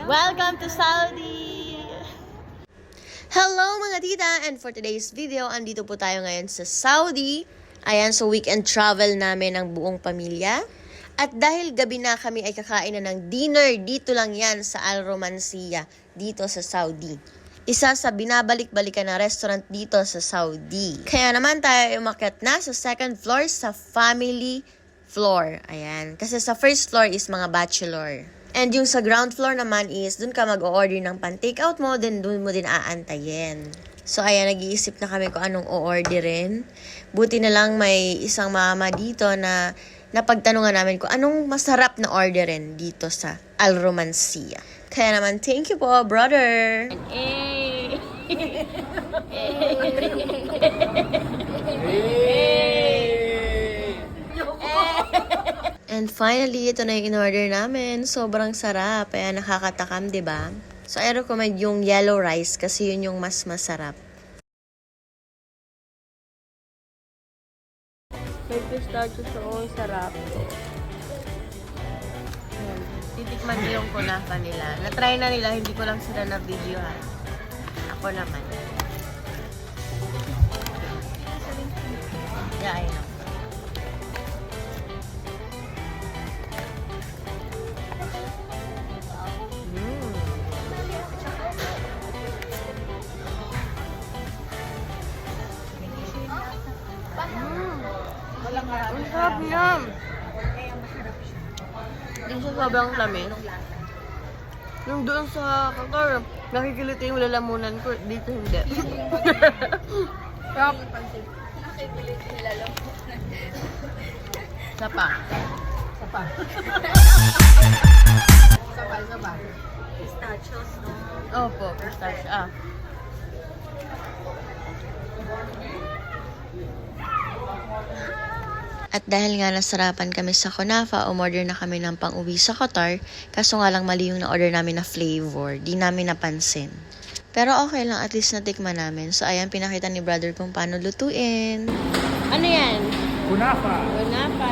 Welcome to Saudi! Hello mga tita! And for today's video, andito po tayo ngayon sa Saudi. Ayan, so weekend travel namin ng buong pamilya. At dahil gabi na kami ay kakain na ng dinner, dito lang yan sa Al Romancia, dito sa Saudi. Isa sa binabalik-balikan na restaurant dito sa Saudi. Kaya naman tayo umakyat na sa second floor sa family floor. Ayan. Kasi sa first floor is mga bachelor. And yung sa ground floor naman is dun ka mag-o-order ng pan-takeout mo, then dun mo din aantayin. So ayan, nag-iisip na kami kung anong o-orderin. Buti na lang may isang mama dito na napagtanungan namin kung anong masarap na orderin dito sa Al Romancia. Kaya naman, thank you po, brother! And finally, ito na yung in-order namin. Sobrang sarap. Kaya nakakatakam, diba? So, I recommend yung yellow rice kasi yun yung mas masarap. May pistachios yung sarap. Titikman niyo yung kunafa nila. Na-try na nila, hindi ko lang sila na-video ha. Ako naman. Yeah, I know. Ang sarap niya. Hindi siya sobrang tamis. Yung doon sa Qatar, nakikiliti yung lalamunan ko. Dito hindi. Sarap. Nakikiliti yung lalamunan. Sapa. Sapa. Sapa. Pistachios, no? Opo, pistachios. At dahil nga nasarapan kami sa kunafa, umorder na kami ng pang-uwi sa Qatar. Kaso nga lang mali yung na-order namin na flavor. Di namin napansin. Pero okay lang, at least natikman namin. So ayan, pinakita ni brother kung paano lutuin. Ano yan? Kunafa. Kunafa.